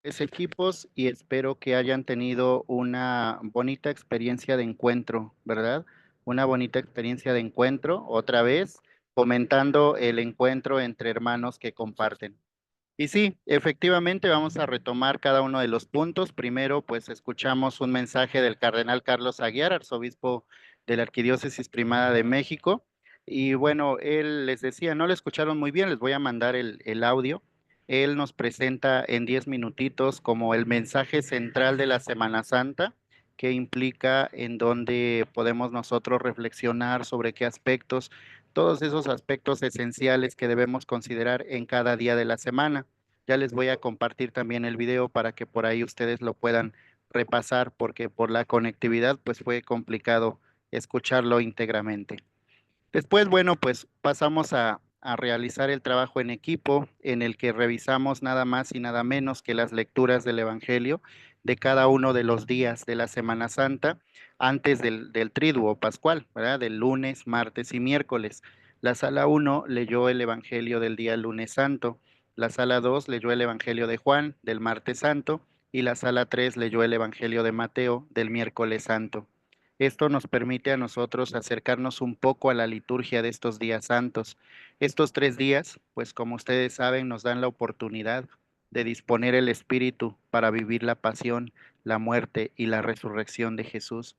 Equipos y espero que hayan tenido una bonita experiencia de encuentro, ¿verdad? Una bonita experiencia de encuentro, otra vez, fomentando el encuentro entre hermanos que comparten. Y sí, efectivamente vamos a retomar cada uno de los puntos. Primero, pues escuchamos un mensaje del cardenal Carlos Aguiar, arzobispo de la Arquidiócesis Primada de México. Y bueno, él les decía, no lo escucharon muy bien, les voy a mandar el audio. Él nos presenta en 10 minutitos como el mensaje central de la Semana Santa, que implica en donde podemos nosotros reflexionar sobre qué aspectos, todos esos aspectos esenciales que debemos considerar en cada día de la semana. Ya les voy a compartir también el video para que por ahí ustedes lo puedan repasar, porque por la conectividad pues fue complicado escucharlo íntegramente. Después, bueno, pues pasamos a realizar el trabajo en equipo en el que revisamos nada más y nada menos que las lecturas del Evangelio de cada uno de los días de la Semana Santa antes del Triduo Pascual, ¿verdad? Del lunes, martes y miércoles. La sala uno leyó el Evangelio del día lunes santo, la sala 2 leyó el Evangelio de Juan del martes santo y la sala 3 leyó el Evangelio de Mateo del miércoles santo. Esto nos permite a nosotros acercarnos un poco a la liturgia de estos días santos. Estos 3 días, pues como ustedes saben, nos dan la oportunidad de disponer el Espíritu para vivir la pasión, la muerte y la resurrección de Jesús.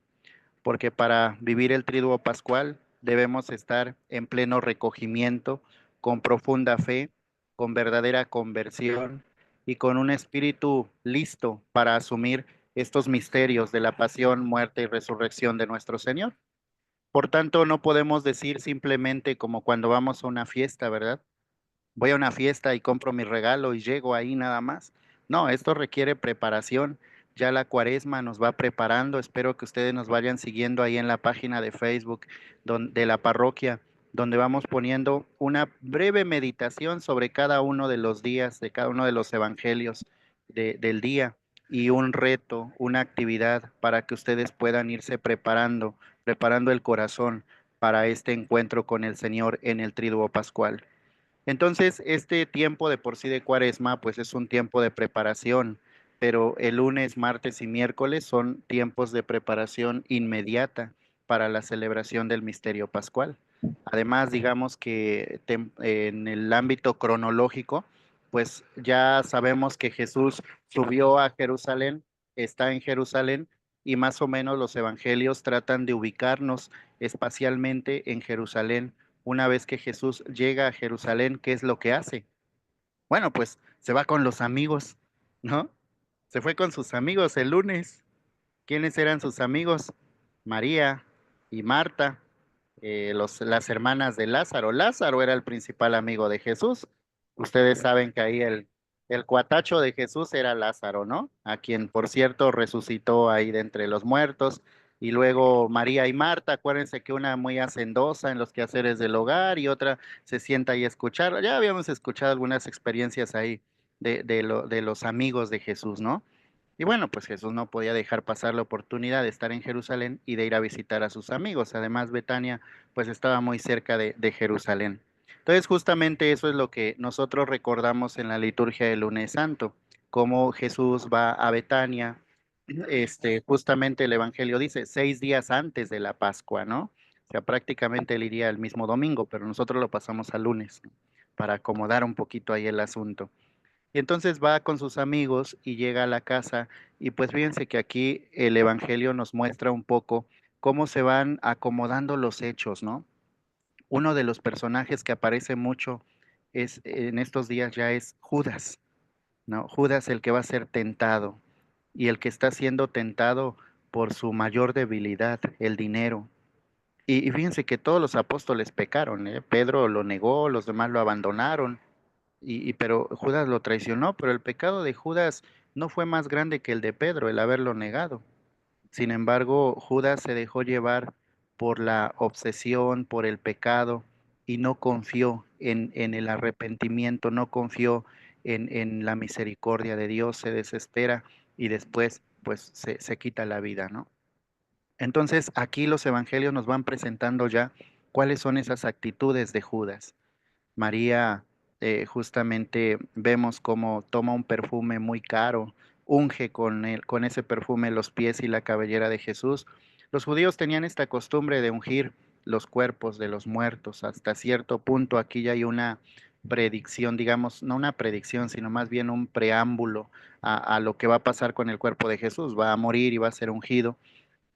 Porque para vivir el triduo pascual debemos estar en pleno recogimiento, con profunda fe, con verdadera conversión y con un espíritu listo para asumir estos misterios de la pasión, muerte y resurrección de nuestro Señor. Por tanto, no podemos decir simplemente como cuando vamos a una fiesta, ¿verdad? Voy a una fiesta y compro mi regalo y llego ahí nada más. No, esto requiere preparación. Ya la cuaresma nos va preparando. Espero que ustedes nos vayan siguiendo ahí en la página de Facebook de la parroquia, donde vamos poniendo una breve meditación sobre cada uno de los días, de cada uno de los evangelios del día y un reto, una actividad para que ustedes puedan irse preparando, preparando el corazón para este encuentro con el Señor en el Triduo Pascual. Entonces, este tiempo de por sí de Cuaresma, pues es un tiempo de preparación, pero el lunes, martes y miércoles son tiempos de preparación inmediata para la celebración del misterio pascual. Además, digamos que en el ámbito cronológico, pues ya sabemos que Jesús subió a Jerusalén, está en Jerusalén, y más o menos los evangelios tratan de ubicarnos espacialmente en Jerusalén. Una vez que Jesús llega a Jerusalén, ¿qué es lo que hace? Bueno, pues se va con los amigos, ¿no? Se fue con sus amigos el lunes. ¿Quiénes eran sus amigos? María y Marta, las hermanas de Lázaro. Lázaro era el principal amigo de Jesús. Ustedes saben que ahí el cuatacho de Jesús era Lázaro, ¿no? A quien, por cierto, resucitó ahí de entre los muertos. Y luego María y Marta, acuérdense que una muy hacendosa en los quehaceres del hogar y otra se sienta ahí a escuchar. Ya habíamos escuchado algunas experiencias ahí de los amigos de Jesús, ¿no? Y bueno, pues Jesús no podía dejar pasar la oportunidad de estar en Jerusalén y de ir a visitar a sus amigos. Además, Betania pues estaba muy cerca de Jerusalén. Entonces, justamente eso es lo que nosotros recordamos en la liturgia del lunes santo, cómo Jesús va a Betania, justamente el Evangelio dice 6 días antes de la Pascua, ¿no? O sea, prácticamente él iría el mismo domingo, pero nosotros lo pasamos al lunes, ¿no? Para acomodar un poquito ahí el asunto. Y entonces va con sus amigos y llega a la casa y pues fíjense que aquí el Evangelio nos muestra un poco cómo se van acomodando los hechos, ¿no? Uno de los personajes que aparece mucho es en estos días ya es Judas, ¿no? Judas el que va a ser tentado y el que está siendo tentado por su mayor debilidad, el dinero. Y fíjense que todos los apóstoles pecaron, ¿eh? Pedro lo negó, los demás lo abandonaron, pero Judas lo traicionó, pero el pecado de Judas no fue más grande que el de Pedro, el haberlo negado. Sin embargo, Judas se dejó llevar por la obsesión, por el pecado, y no confió en el arrepentimiento, no confió en la misericordia de Dios, se desespera y después pues se quita la vida, ¿no? Entonces aquí los evangelios nos van presentando ya cuáles son esas actitudes de Judas. María justamente vemos cómo toma un perfume muy caro, unge con ese perfume los pies y la cabellera de Jesús. Los judíos tenían esta costumbre de ungir los cuerpos de los muertos hasta cierto punto. Aquí ya hay una predicción, digamos, no una predicción, sino más bien un preámbulo a lo que va a pasar con el cuerpo de Jesús. Va a morir y va a ser ungido.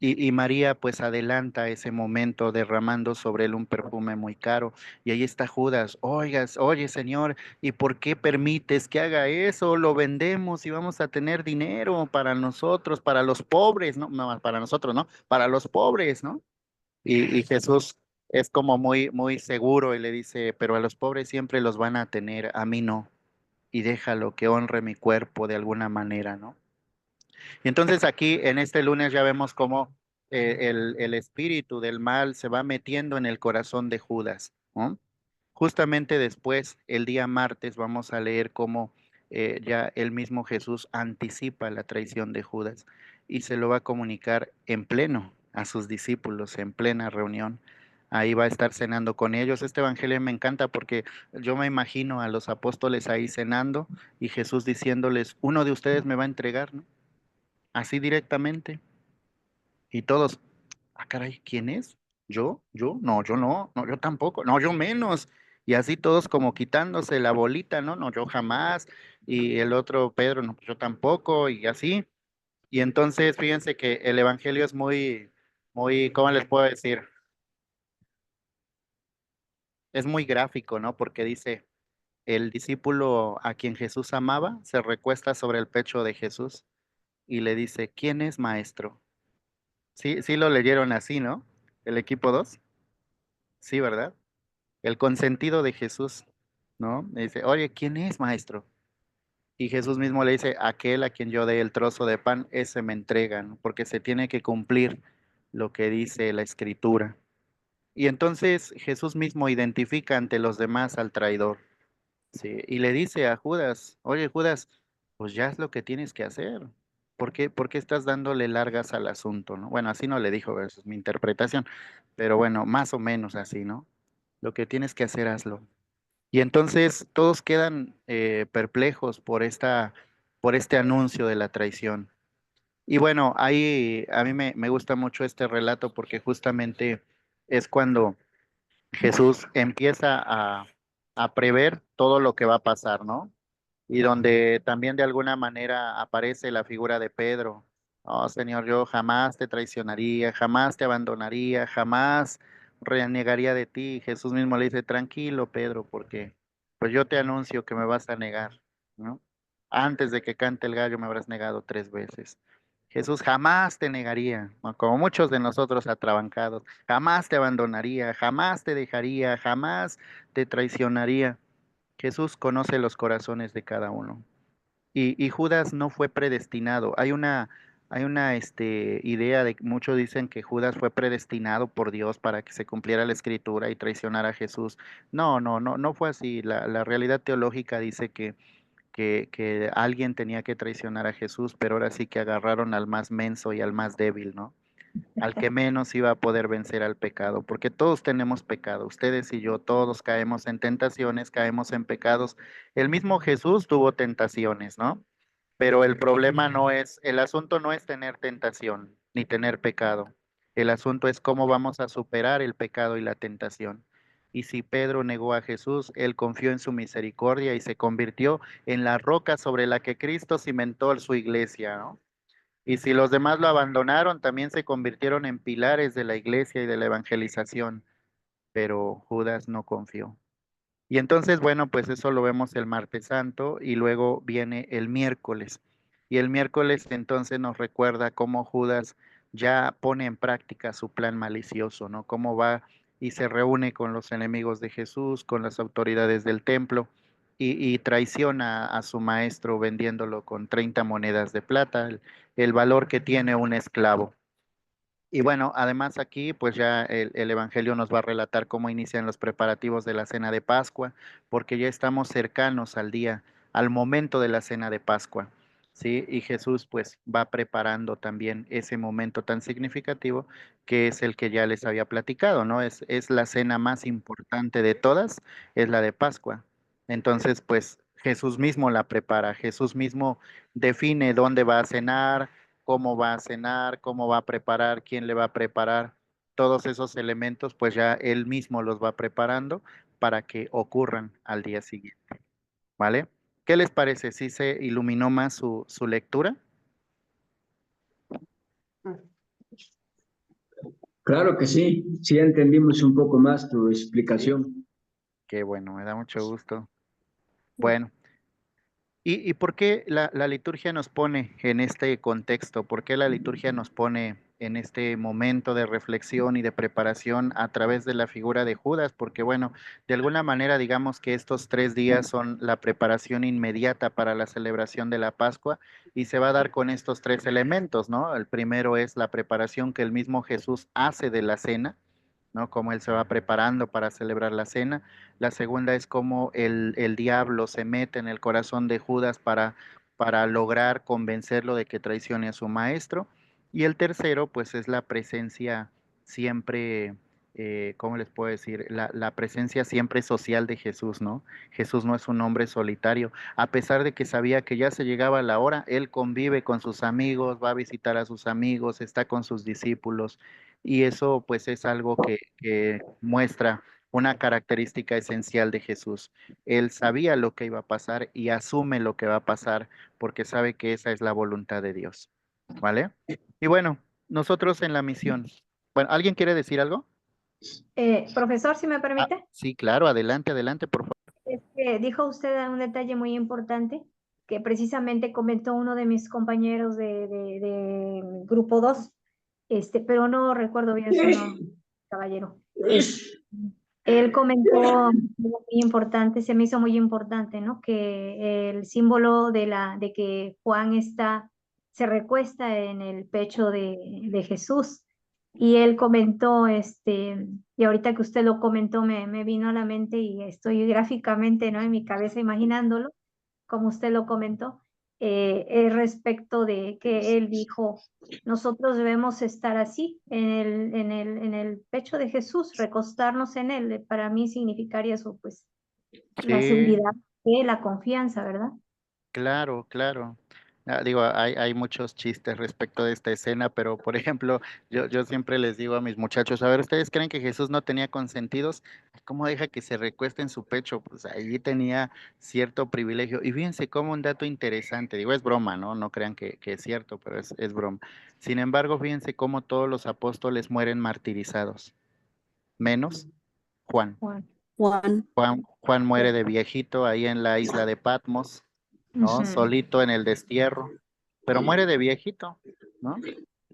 Y María pues adelanta ese momento derramando sobre él un perfume muy caro. Y ahí está Judas, oigas, oye Señor, ¿y por qué permites que haga eso? Lo vendemos y vamos a tener dinero para nosotros, para los pobres, ¿no? No, para nosotros, ¿no? Para los pobres, ¿no? Y Jesús es como muy seguro y le dice, pero a los pobres siempre los van a tener, a mí no. Y déjalo que honre mi cuerpo de alguna manera, ¿no? Y entonces aquí en este lunes ya vemos cómo el espíritu del mal se va metiendo en el corazón de Judas, ¿no? Justamente después, el día martes, vamos a leer cómo ya el mismo Jesús anticipa la traición de Judas y se lo va a comunicar en pleno a sus discípulos, en plena reunión. Ahí va a estar cenando con ellos. Este evangelio me encanta porque yo me imagino a los apóstoles ahí cenando y Jesús diciéndoles, uno de ustedes me va a entregar, ¿no? Así directamente. Y todos, ah, caray, ¿quién es? ¿Yo? ¿Yo? No, yo no, no, yo tampoco, no, yo menos. Y así todos como quitándose la bolita, ¿no? No, yo jamás. Y el otro, Pedro, no, yo tampoco, y así. Y entonces, fíjense que el evangelio es muy, ¿cómo les puedo decir? Es muy gráfico, ¿no? Porque dice, el discípulo a quien Jesús amaba se recuesta sobre el pecho de Jesús y le dice, ¿quién es maestro? Sí, sí lo leyeron así, ¿no? El equipo 2, sí, ¿verdad? El consentido de Jesús, ¿no? Le dice, oye, ¿quién es, maestro? Y Jesús mismo le dice, aquel a quien yo dé el trozo de pan, ese me entrega, ¿no? Porque se tiene que cumplir lo que dice la Escritura. Y entonces Jesús mismo identifica ante los demás al traidor, ¿sí? Y le dice a Judas, oye, Judas, pues ya es lo que tienes que hacer. ¿Por qué estás dándole largas al asunto, ¿no? Bueno, así no le dijo, esa es mi interpretación, pero bueno, más o menos así, ¿no? Lo que tienes que hacer, hazlo. Y entonces todos quedan perplejos por este anuncio de la traición. Y bueno, ahí a mí me gusta mucho este relato porque justamente es cuando Jesús empieza a prever todo lo que va a pasar, ¿no? Y donde también de alguna manera aparece la figura de Pedro. Oh, Señor, yo jamás te traicionaría, jamás te abandonaría, jamás renegaría de ti. Jesús mismo le dice, tranquilo, Pedro, porque pues yo te anuncio que me vas a negar, ¿no? Antes de que cante el gallo me habrás negado 3 veces. Jesús jamás te negaría, ¿no? Como muchos de nosotros atrabancados, jamás te abandonaría, jamás te dejaría, jamás te traicionaría. Jesús conoce los corazones de cada uno. Y Judas no fue predestinado. Hay una idea de que muchos dicen que Judas fue predestinado por Dios para que se cumpliera la escritura y traicionara a Jesús. No, no, no, no fue así. La realidad teológica dice que alguien tenía que traicionar a Jesús, pero ahora sí que agarraron al más menso y al más débil, ¿no? Al que menos iba a poder vencer al pecado, porque todos tenemos pecado, ustedes y yo, todos caemos en tentaciones, caemos en pecados. El mismo Jesús tuvo tentaciones, ¿no? Pero el problema no es, el asunto no es tener tentación ni tener pecado. El asunto es cómo vamos a superar el pecado y la tentación. Y si Pedro negó a Jesús, él confió en su misericordia y se convirtió en la roca sobre la que Cristo cimentó su iglesia, ¿no? Y si los demás lo abandonaron, también se convirtieron en pilares de la iglesia y de la evangelización, pero Judas no confió. Y entonces, bueno, pues eso lo vemos el martes santo y luego viene el miércoles. Y el miércoles entonces nos recuerda cómo Judas ya pone en práctica su plan malicioso, ¿no? Cómo va y se reúne con los enemigos de Jesús, con las autoridades del templo y traiciona a su maestro vendiéndolo con 30 monedas de plata, el valor que tiene un esclavo. Y bueno, además aquí pues ya el Evangelio nos va a relatar cómo inician los preparativos de la cena de Pascua, porque ya estamos cercanos al día, al momento de la cena de Pascua, ¿sí? Y Jesús pues va preparando también ese momento tan significativo que es el que ya les había platicado, ¿no? Es la cena más importante de todas, es la de Pascua. Entonces, pues Jesús mismo la prepara, Jesús mismo define dónde va a cenar, cómo va a cenar, cómo va a preparar, quién le va a preparar. Todos esos elementos, pues ya él mismo los va preparando para que ocurran al día siguiente, ¿vale? ¿Qué les parece? ¿Sí se iluminó más su lectura? Claro que sí, sí entendimos un poco más tu Sí. explicación. Qué bueno, me da mucho gusto. Bueno. ¿Y por qué la liturgia nos pone en este contexto? ¿Por qué la liturgia nos pone en este momento de reflexión y de preparación a través de la figura de Judas? Porque bueno, de alguna manera digamos que estos 3 días son la preparación inmediata para la celebración de la Pascua y se va a dar con estos 3 elementos, ¿no? El primero es la preparación que el mismo Jesús hace de la cena, ¿no? Cómo él se va preparando para celebrar la cena. La segunda es cómo el diablo se mete en el corazón de Judas para lograr convencerlo de que traicione a su maestro. Y el tercero, pues es la presencia siempre, ¿cómo les puedo decir? La presencia siempre social de Jesús, ¿no? Jesús no es un hombre solitario. A pesar de que sabía que ya se llegaba la hora, él convive con sus amigos, va a visitar a sus amigos, está con sus discípulos y eso pues es algo que muestra una característica esencial de Jesús. Él sabía lo que iba a pasar y asume lo que va a pasar porque sabe que esa es la voluntad de Dios. ¿Vale? Y bueno, nosotros en la misión. Bueno, ¿alguien quiere decir algo? Profesor, si me Ah, permite, sí, claro, adelante, adelante, por favor. es que dijo usted un detalle muy importante que precisamente comentó uno de mis compañeros de grupo 2, pero no recuerdo bien su nombre, caballero. Él comentó algo muy importante, se me hizo muy importante, ¿no? Que el símbolo de que Juan se recuesta en el pecho de Jesús. Y él comentó, y ahorita que usted lo comentó, me vino a la mente y estoy gráficamente, ¿no? En mi cabeza imaginándolo, como usted lo comentó, respecto de que él dijo, nosotros debemos estar así, en el pecho de Jesús, recostarnos en él. Para mí significaría eso, pues, la Sí, seguridad, la confianza, ¿verdad? claro, claro. Ah, digo, hay muchos chistes respecto de esta escena, pero por ejemplo, yo siempre les digo a mis muchachos, a ver, ¿ustedes creen que Jesús no tenía consentidos? ¿Cómo deja que se recueste en su pecho? Pues ahí tenía cierto privilegio. Y fíjense como un dato interesante, digo, es broma, ¿no? No crean que es cierto, pero es broma. Sin embargo, fíjense cómo todos los apóstoles mueren martirizados, menos Juan. Juan. Juan. Juan muere de viejito ahí en la isla de Patmos, ¿no? Ujú. Solito en el destierro, pero muere de viejito, ¿no?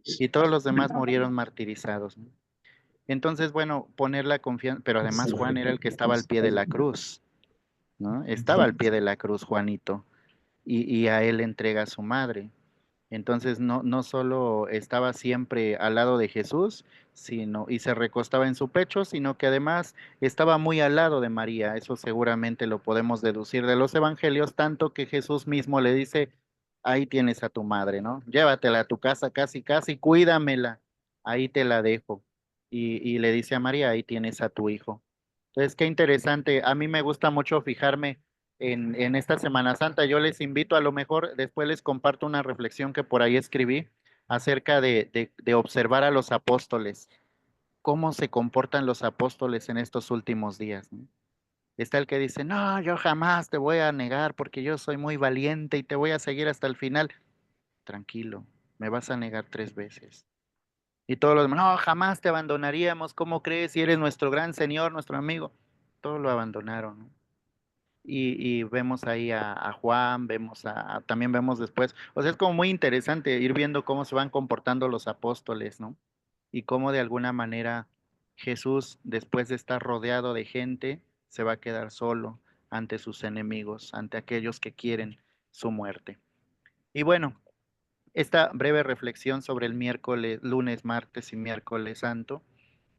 Y todos los demás murieron martirizados, ¿no? Entonces, bueno, poner la confianza, pero además Juan era el que estaba al pie de la cruz, ¿no? Estaba al pie de la cruz Juanito, y a él entrega a su madre. Entonces no solo estaba siempre al lado de Jesús, sino y se recostaba en su pecho, sino que además estaba muy al lado de María. Eso seguramente lo podemos deducir de los evangelios, tanto que Jesús mismo le dice, ahí tienes a tu madre, ¿no? Llévatela a tu casa, casi, casi, cuídamela, ahí te la dejo. Y le dice a María, ahí tienes a tu hijo. Entonces, qué interesante. A mí me gusta mucho fijarme en esta Semana Santa. Yo les invito, a lo mejor después les comparto una reflexión que por ahí escribí acerca de observar a los apóstoles, cómo se comportan los apóstoles en estos últimos días, ¿no? Está el que dice, no, yo jamás te voy a negar porque yo soy muy valiente y te voy a seguir hasta el final. Tranquilo, me vas a negar 3 veces. Y todos los demás, no, jamás te abandonaríamos, ¿cómo crees? Si eres nuestro gran Señor, nuestro amigo. Todos lo abandonaron, ¿no? Y vemos ahí a Juan, también vemos después, o sea, es como muy interesante ir viendo cómo se van comportando los apóstoles, ¿no? Y cómo de alguna manera Jesús, después de estar rodeado de gente, se va a quedar solo ante sus enemigos, ante aquellos que quieren su muerte. Y bueno, esta breve reflexión sobre el miércoles, lunes, martes y miércoles santo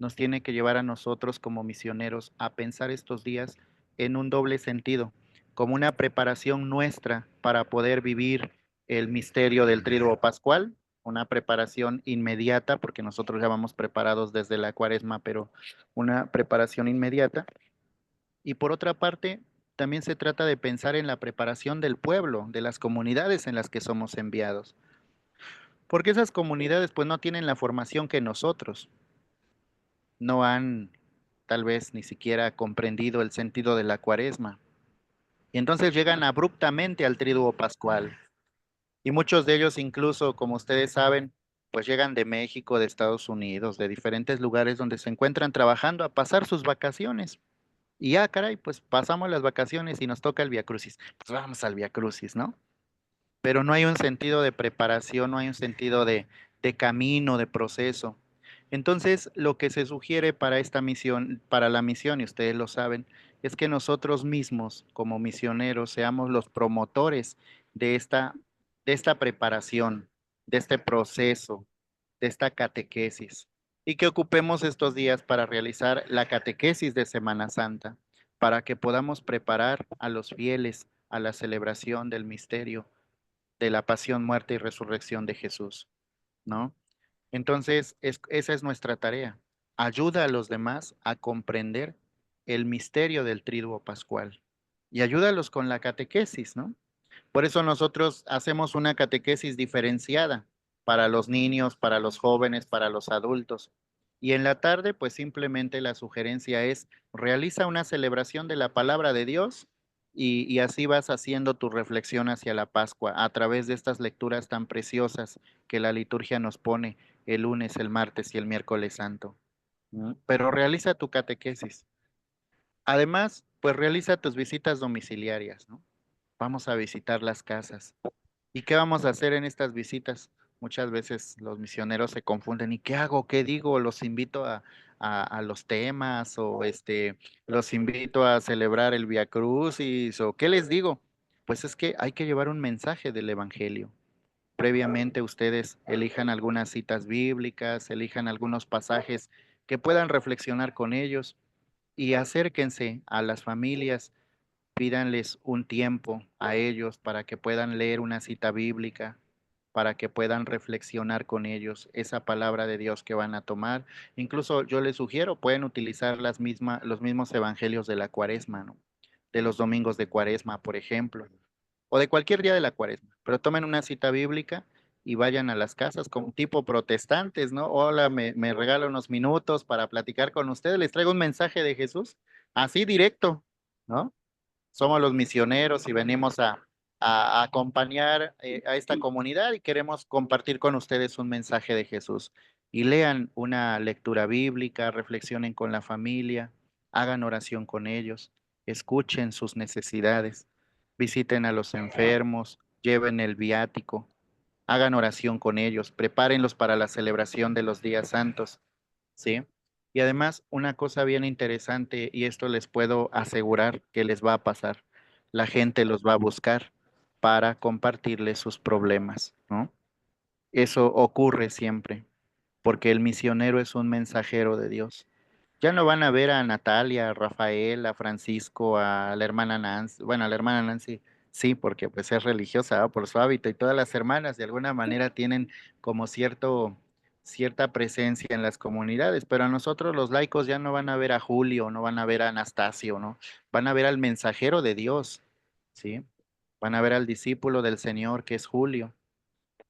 nos tiene que llevar a nosotros como misioneros a pensar estos días en un doble sentido, como una preparación nuestra para poder vivir el misterio del Tríduo Pascual, una preparación inmediata, porque nosotros ya vamos preparados desde la Cuaresma, pero una preparación inmediata. Y por otra parte, también se trata de pensar en la preparación del pueblo, de las comunidades en las que somos enviados. Porque esas comunidades pues no tienen la formación que nosotros, no han tal vez ni siquiera comprendido el sentido de la cuaresma. Y entonces llegan abruptamente al triduo pascual. Y muchos de ellos incluso, como ustedes saben, pues llegan de México, de Estados Unidos, de diferentes lugares donde se encuentran trabajando a pasar sus vacaciones. Y ya, caray, pues pasamos las vacaciones y nos toca el Vía Crucis. Pues vamos al Vía Crucis, ¿no? Pero no hay un sentido de preparación, no hay un sentido de camino, de proceso. Entonces, lo que se sugiere para esta misión, para la misión, y ustedes lo saben, es que nosotros mismos, como misioneros, seamos los promotores de esta preparación, de este proceso, de esta catequesis, y que ocupemos estos días para realizar la catequesis de Semana Santa, para que podamos preparar a los fieles a la celebración del misterio de la pasión, muerte y resurrección de Jesús, ¿no? Entonces, esa es nuestra tarea. Ayuda a los demás a comprender el misterio del triduo pascual y ayúdalos con la catequesis, ¿no? Por eso nosotros hacemos una catequesis diferenciada para los niños, para los jóvenes, para los adultos. Y en la tarde, pues simplemente la sugerencia es, realiza una celebración de la palabra de Dios y así vas haciendo tu reflexión hacia la Pascua a través de estas lecturas tan preciosas que la liturgia nos pone el lunes, el martes y el miércoles santo. ¿No? Pero realiza tu catequesis. Además, pues realiza tus visitas domiciliarias, ¿no? Vamos a visitar las casas. ¿Y qué vamos a hacer en estas visitas? Muchas veces los misioneros se confunden. ¿Y qué hago? ¿Qué digo? ¿Los invito a los temas? ¿O los invito a celebrar el Vía Crucis? ¿O qué les digo? Pues es que hay que llevar un mensaje del Evangelio. Previamente ustedes elijan algunas citas bíblicas, elijan algunos pasajes que puedan reflexionar con ellos y acérquense a las familias, pídanles un tiempo a ellos para que puedan leer una cita bíblica, para que puedan reflexionar con ellos esa palabra de Dios que van a tomar. Incluso yo les sugiero, pueden utilizar los mismos evangelios de la cuaresma, ¿no? De los domingos de cuaresma, por ejemplo, o de cualquier día de la cuaresma, pero tomen una cita bíblica y vayan a las casas como tipo protestantes, ¿no? Hola, me regalo unos minutos para platicar con ustedes, les traigo un mensaje de Jesús, así directo, ¿no? Somos los misioneros y venimos a acompañar a esta comunidad y queremos compartir con ustedes un mensaje de Jesús. Y lean una lectura bíblica, reflexionen con la familia, hagan oración con ellos, escuchen sus necesidades, visiten a los enfermos, lleven el viático, hagan oración con ellos, prepárenlos para la celebración de los días santos, ¿sí? Y además, una cosa bien interesante, y esto les puedo asegurar que les va a pasar, la gente los va a buscar para compartirles sus problemas, ¿no? Eso ocurre siempre, porque el misionero es un mensajero de Dios. Ya no van a ver a Natalia, a Rafael, a Francisco, a la hermana Nancy, bueno, a la hermana Nancy, sí, porque pues es religiosa, ¿no? Por su hábito y todas las hermanas de alguna manera tienen como cierta presencia en las comunidades, pero a nosotros los laicos ya no van a ver a Julio, no van a ver a Anastasio, ¿no? Van a ver al mensajero de Dios, ¿sí? Van a ver al discípulo del Señor que es Julio.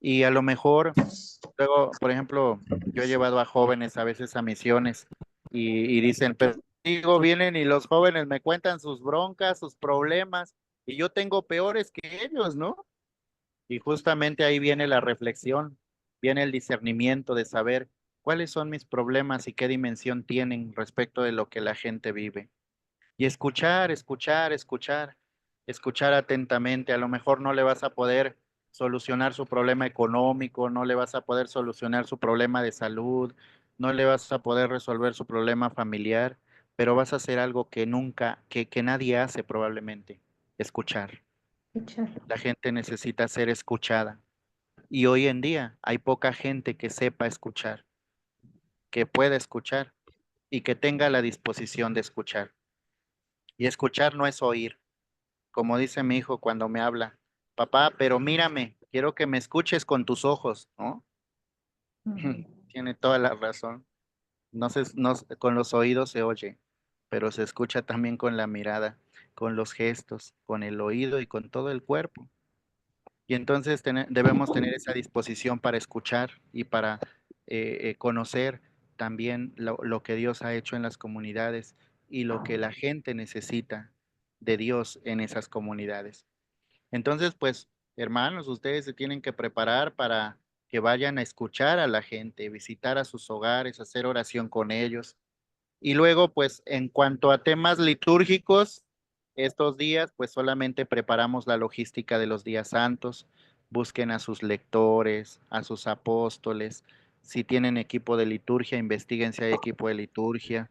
Y a lo mejor, luego, por ejemplo, yo he llevado a jóvenes a veces a misiones y dicen, pero digo, vienen y los jóvenes me cuentan sus broncas, sus problemas, y yo tengo peores que ellos, ¿no? Y justamente ahí viene la reflexión, viene el discernimiento de saber cuáles son mis problemas y qué dimensión tienen respecto de lo que la gente vive. Y escuchar, escuchar, escuchar, escuchar atentamente. A lo mejor no le vas a poder solucionar su problema económico, no le vas a poder solucionar su problema de salud, no le vas a poder resolver su problema familiar, pero vas a hacer algo que nunca, que nadie hace probablemente, escuchar. Escucharlo. La gente necesita ser escuchada. Y hoy en día hay poca gente que sepa escuchar, que pueda escuchar y que tenga la disposición de escuchar. Y escuchar no es oír, como dice mi hijo cuando me habla, papá, pero mírame, quiero que me escuches con tus ojos, ¿no? Tiene toda la razón. No, con los oídos se oye, pero se escucha también con la mirada. con los gestos, con el oído y con todo el cuerpo. Y entonces debemos tener esa disposición para escuchar y para conocer también lo que Dios ha hecho en las comunidades y lo que la gente necesita de Dios en esas comunidades. Entonces, pues, hermanos, ustedes se tienen que preparar para que vayan a escuchar a la gente, visitar a sus hogares, hacer oración con ellos. Y luego, pues, en cuanto a temas litúrgicos, estos días, pues solamente preparamos la logística de los días santos. Busquen a sus lectores, a sus apóstoles. Si tienen equipo de liturgia, investiguen si hay equipo de liturgia.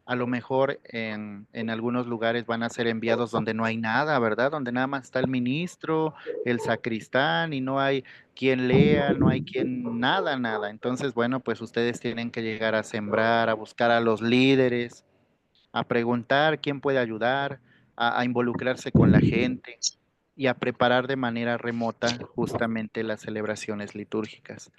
A lo mejor en algunos lugares van a ser enviados donde no hay nada, ¿verdad? Donde nada más está el ministro, el sacristán y no hay quien lea, no hay quien nada, nada. Entonces, bueno, pues ustedes tienen que llegar a sembrar, a buscar a los líderes, a preguntar quién puede ayudar, a involucrarse con la gente y a preparar de manera remota justamente las celebraciones litúrgicas.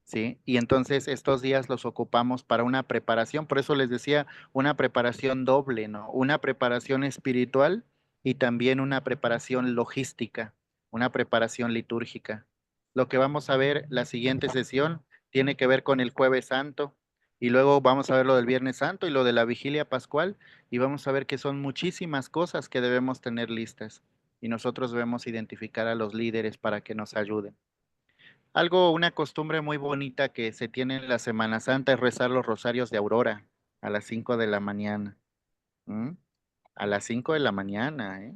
¿Sí? Y entonces estos días los ocupamos para una preparación, por eso les decía, una preparación doble, ¿no? Una preparación espiritual y también una preparación logística, una preparación litúrgica. Lo que vamos a ver la siguiente sesión tiene que ver con el Jueves Santo y luego vamos a ver lo del Viernes Santo y lo de la Vigilia Pascual y vamos a ver que son muchísimas cosas que debemos tener listas y nosotros debemos identificar a los líderes para que nos ayuden. Algo, una costumbre muy bonita que se tiene en la Semana Santa es rezar los rosarios de Aurora a las 5 de la mañana. ¿M? A las 5 de la mañana, ¿eh?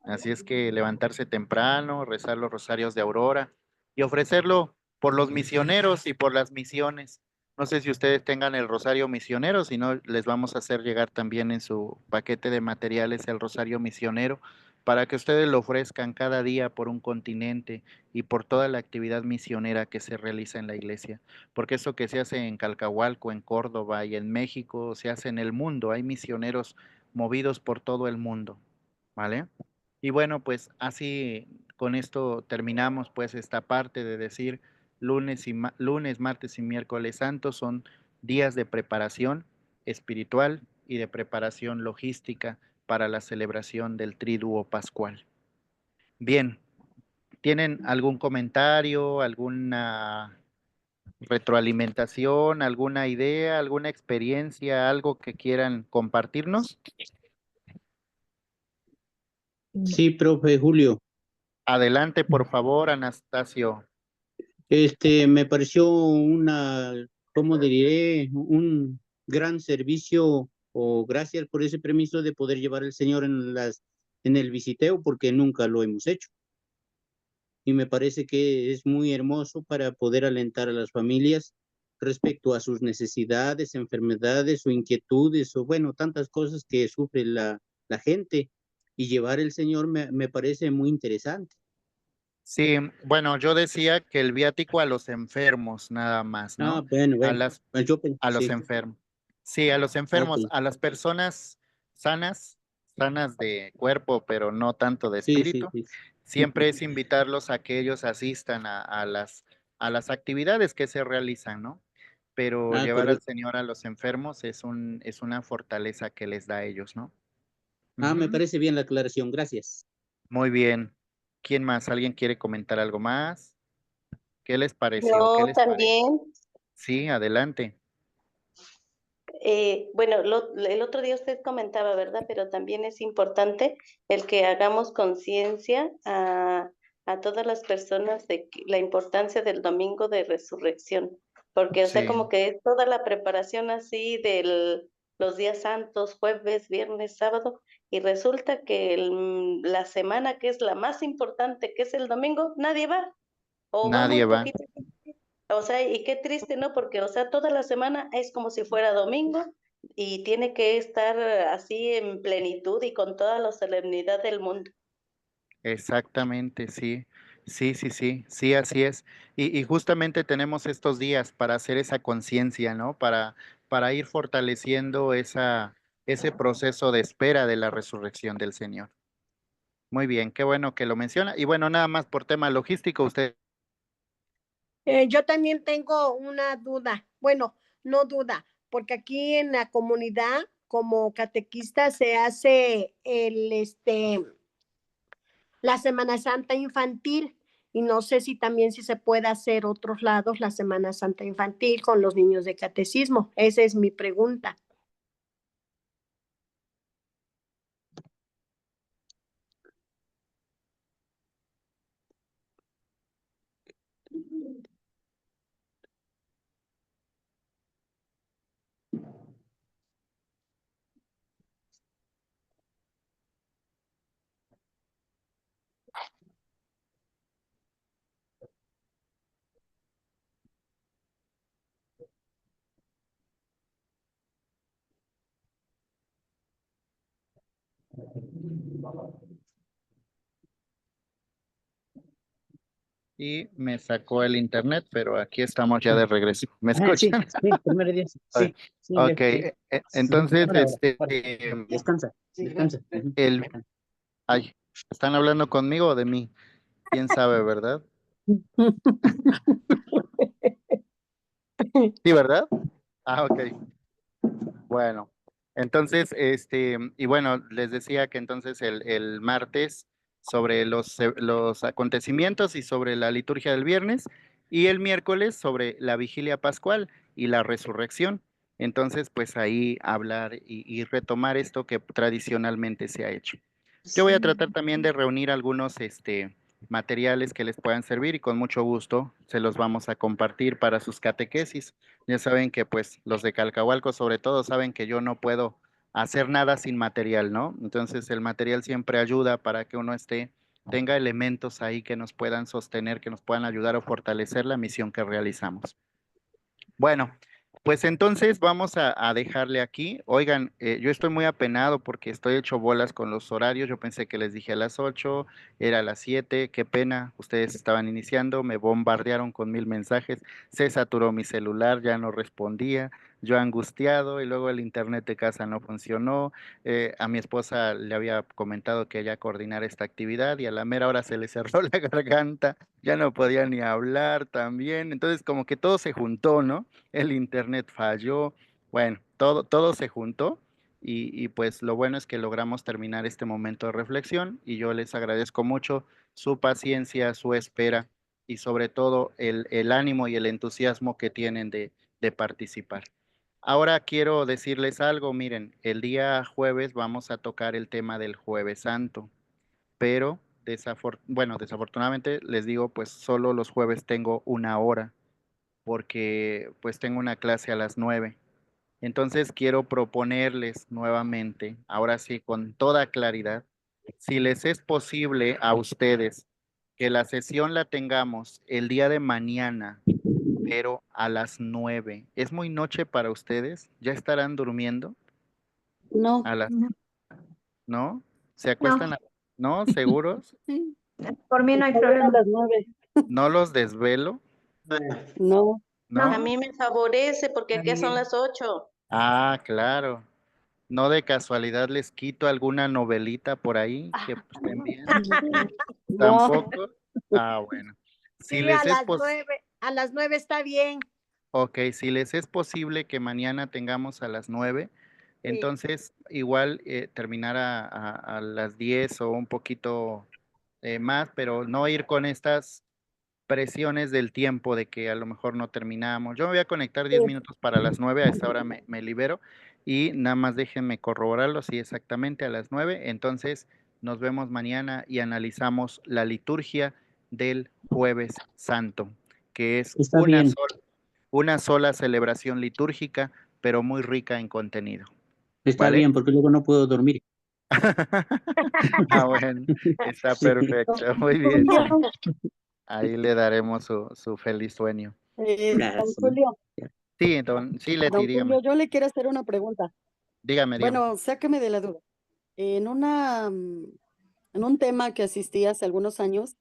Así es que levantarse temprano, rezar los rosarios de Aurora y ofrecerlo por los misioneros y por las misiones. No sé si ustedes tengan el rosario misionero, si no, les vamos a hacer llegar también en su paquete de materiales el rosario misionero para que ustedes lo ofrezcan cada día por un continente y por toda la actividad misionera que se realiza en la iglesia. Porque eso que se hace en Calcahualco, en Córdoba y en México, se hace en el mundo. Hay misioneros movidos por todo el mundo, ¿vale? Y bueno, pues así con esto terminamos pues esta parte de decir lunes, martes y miércoles santos son días de preparación espiritual y de preparación logística para la celebración del Triduo Pascual. Bien, ¿tienen algún comentario, alguna retroalimentación, alguna idea, alguna experiencia, algo que quieran compartirnos? Sí, profe Julio. Adelante, por favor, Anastasio. Me pareció ¿cómo diré? Un gran servicio o gracias por ese permiso de poder llevar al Señor en el visiteo porque nunca lo hemos hecho. Y me parece que es muy hermoso para poder alentar a las familias respecto a sus necesidades, enfermedades o inquietudes o bueno, tantas cosas que sufre la gente. Y llevar el Señor me parece muy interesante. Sí, bueno, yo decía que el viático a los enfermos nada más, Ah, ¿no? bueno, A bueno. las, Yo a los sí, enfermos. Sí, a los ok. enfermos, a las personas sanas, sanas de cuerpo, pero no tanto de Sí, sí, espíritu. sí. Siempre es invitarlos a que ellos asistan a las actividades que se realizan, ¿no? Pero Ah, llevar al correcto. Señor a los enfermos es una fortaleza que les da a ellos, ¿no? Ah, me Ujú. parece bien la aclaración. Gracias. Muy bien. ¿Quién más? ¿Alguien quiere comentar algo más? ¿Qué les pareció? ¿Qué Yo les parece? también, Sí, adelante. bueno, el otro día usted comentaba, ¿verdad? Pero también es importante el que hagamos conciencia a todas las personas de la importancia del domingo de resurrección, porque, o sea, Sí, como que es toda la preparación así los días santos, jueves, viernes, sábado, y resulta que la semana que es la más importante, que es el domingo, nadie va, o va muy nadie va. poquito. O sea, y qué triste, ¿no? Porque, o sea, toda la semana es como si fuera domingo y tiene que estar así en plenitud y con toda la solemnidad del mundo. Exactamente, sí. Sí, sí, sí, sí, así es. Y justamente tenemos estos días para hacer esa conciencia, ¿no? Para ir fortaleciendo ese proceso de espera de la resurrección del Señor. Muy bien, qué bueno que lo menciona. Y bueno, nada más por tema logístico, usted. Yo también tengo una duda, bueno, no duda, porque aquí en la comunidad como catequista se hace la Semana Santa infantil y no sé si también si se puede hacer otros lados la Semana Santa infantil con los niños de catecismo. Esa es mi pregunta. Y me sacó el internet, pero aquí estamos ya de regreso. ¿Me Sí, escuchan? sí, primero día, sí, sí, sí, Ok, entonces, ahora, descansa, descansa. el, ay, ¿están hablando conmigo o de mí? ¿Quién sabe, verdad? Sí, ¿verdad? Ah, ok. Bueno, entonces, y bueno, les decía que entonces el martes sobre los acontecimientos y sobre la liturgia del viernes, y el miércoles sobre la vigilia pascual y la resurrección. Entonces, pues ahí hablar y retomar esto que tradicionalmente se ha hecho. Yo voy a tratar también de reunir algunos materiales que les puedan servir y con mucho gusto se los vamos a compartir para sus catequesis. Ya saben que pues los de Calcahualco sobre todo saben que yo no puedo hacer nada sin material, ¿no? Entonces el material siempre ayuda para que uno tenga elementos ahí que nos puedan sostener, que nos puedan ayudar a fortalecer la misión que realizamos. Bueno, pues entonces vamos a dejarle aquí. Oigan, yo estoy muy apenado porque estoy hecho bolas con los horarios. Yo pensé que les dije a las 8, era a las 7. Qué pena, ustedes estaban iniciando, me bombardearon con 1000 mensajes, se saturó mi celular, ya no respondía, yo angustiado y luego el internet de casa no funcionó. A mi esposa le había comentado que ella coordinara esta actividad y a la mera hora se le cerró la garganta, ya no podía ni hablar también. Entonces como que todo se juntó, ¿no? El internet falló, bueno, todo se juntó y pues lo bueno es que logramos terminar este momento de reflexión y yo les agradezco mucho su paciencia, su espera y sobre todo el ánimo y el entusiasmo que tienen de participar. Ahora quiero decirles algo, miren, el día jueves vamos a tocar el tema del Jueves Santo, pero desafortunadamente les digo, pues solo los jueves tengo 1 hora porque pues tengo una clase a las 9. Entonces quiero proponerles nuevamente, ahora sí, con toda claridad, si les es posible a ustedes que la sesión la tengamos el día de mañana, pero a las 9. ¿Es muy noche para ustedes? ¿Ya estarán durmiendo? No, A las, No, ¿no? ¿Se no, acuestan ¿no? ¿Seguros? sí, por mí no hay Está bien a problema. las 9. ¿No los desvelo? No, a ¿No? mí me favorece porque aquí son las 8. Ah, claro. ¿No de casualidad les quito alguna novelita por ahí que pues, estén bien? no, ¿Tampoco? Ah, bueno. Si Sí, les es a las 9 está bien. ok, si les es posible que mañana tengamos a las 9, Sí. entonces igual terminar a las 10 o un poquito más, pero no ir con estas presiones del tiempo de que a lo mejor no terminamos. Yo me voy a conectar 10 minutos para las 9, a esta hora me libero y nada más déjenme corroborarlo, sí, exactamente a las 9. Entonces nos vemos mañana y analizamos la liturgia del Jueves Santo, que es Está bien, una sola celebración litúrgica, pero muy rica en contenido. está ¿Vale? bien, porque luego no puedo dormir. Ah, bueno, está Sí, perfecto, muy don bien. Julio, Ahí le daremos su feliz sueño. don gracias. Julio, Sí, Leti, dígame. yo le quiero hacer una pregunta. Dígame. Bueno, sáqueme de la duda. En en un tema que asistí hace algunos años,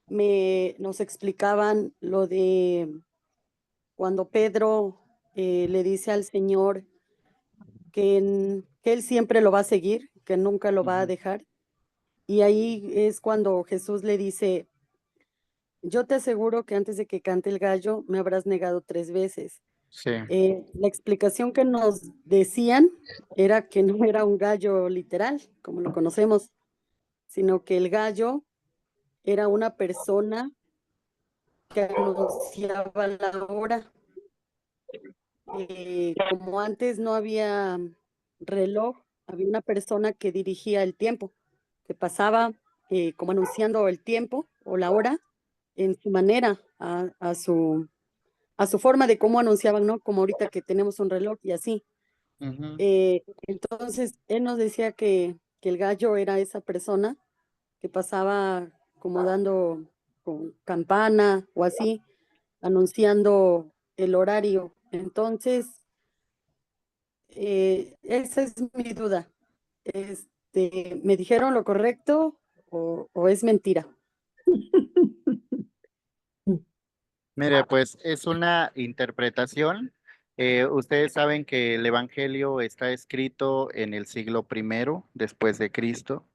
nos explicaban lo de cuando Pedro le dice al Señor que él siempre lo va a seguir, que nunca lo va a Ujú. dejar. Y ahí es cuando Jesús le dice, yo te aseguro que antes de que cante el gallo me habrás negado 3 veces. Sí. La explicación que nos decían era que no era un gallo literal, como lo conocemos, sino que el gallo era una persona que anunciaba la hora. Como antes no había reloj, había una persona que dirigía el tiempo, que pasaba como anunciando el tiempo o la hora en su manera, a su forma de cómo anunciaban, ¿no? Como ahorita que tenemos un reloj y así. Ujú. Entonces, él nos decía que el gallo era esa persona que pasaba como dando con campana o así, anunciando el horario. Entonces, esa es mi duda. ¿Me dijeron lo correcto o es mentira? Mire, pues es una interpretación. Ustedes saben que el Evangelio está escrito en el siglo I después de Cristo.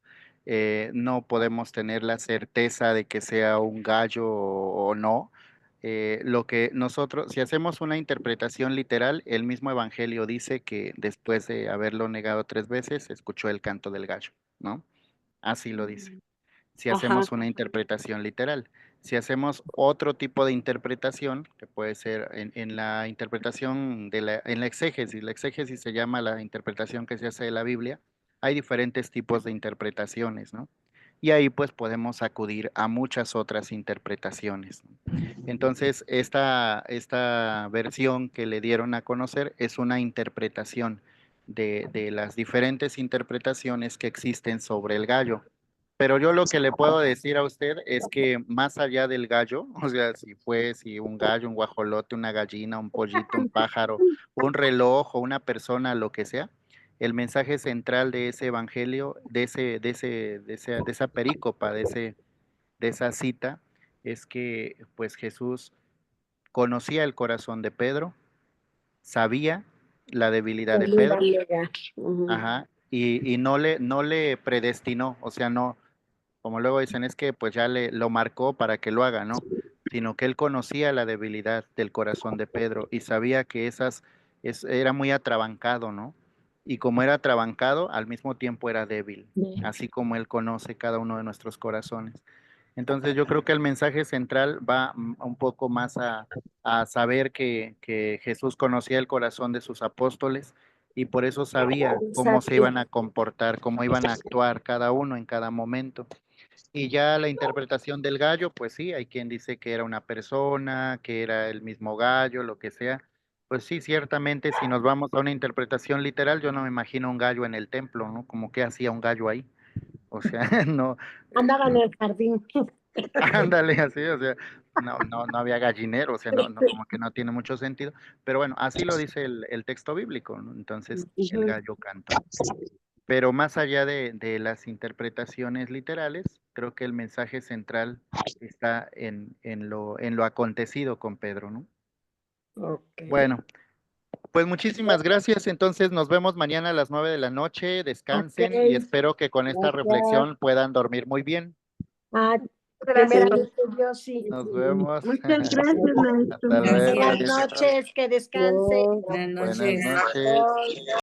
No podemos tener la certeza de que sea un gallo o no. Lo que nosotros, si hacemos una interpretación literal, el mismo Evangelio dice que después de haberlo negado 3 veces, escuchó el canto del gallo, ¿no? Así lo dice si Ajá. hacemos una interpretación literal. Si hacemos otro tipo de interpretación, que puede ser en la interpretación en la exégesis se llama la interpretación que se hace de la Biblia, hay diferentes tipos de interpretaciones, ¿no? Y ahí pues podemos acudir a muchas otras interpretaciones, ¿no? Entonces, esta versión que le dieron a conocer es una interpretación de las diferentes interpretaciones que existen sobre el gallo. Pero yo lo que le puedo decir a usted es que más allá del gallo, o sea, si un gallo, un guajolote, una gallina, un pollito, un pájaro, un reloj o una persona, lo que sea, el mensaje central de ese evangelio, de esa perícopa, de esa cita, es que pues Jesús conocía el corazón de Pedro, sabía la debilidad de Él iba a Pedro, negar. Ujú. ajá, y no le predestinó, o sea, no, como luego dicen, es que pues ya lo marcó para que lo haga, ¿no? Sino que él conocía la debilidad del corazón de Pedro y sabía que era muy atrabancado, ¿no? Y como era atrabancado, al mismo tiempo era débil, así como él conoce cada uno de nuestros corazones. Entonces yo creo que el mensaje central va un poco más a saber que Jesús conocía el corazón de sus apóstoles y por eso sabía cómo se Exacto. iban a comportar, cómo iban a actuar cada uno en cada momento. Y ya la interpretación del gallo, pues sí, hay quien dice que era una persona, que era el mismo gallo, lo que sea. Pues sí, ciertamente, si nos vamos a una interpretación literal, yo no me imagino un gallo en el templo, ¿no? Como que hacía un gallo ahí. O sea, no, Andaba en el jardín. ándale así, o sea, no había gallinero, o sea, como que no tiene mucho sentido. Pero bueno, así lo dice el texto bíblico, ¿no? Entonces, el Ujú. gallo cantó. Pero más allá de las interpretaciones literales, creo que el mensaje central está en lo acontecido con Pedro, ¿no? Ok. Bueno, pues muchísimas gracias. Entonces nos vemos mañana a las 9 de la noche. Descansen y Ok. espero que con esta Gracias. reflexión puedan dormir muy bien. Ah, Gracias. primeramente yo sí. Nos vemos. Muchas gracias, maestro. Hasta luego. Buenas noches, que descanse. Dios. Buenas Buenas noches. noches.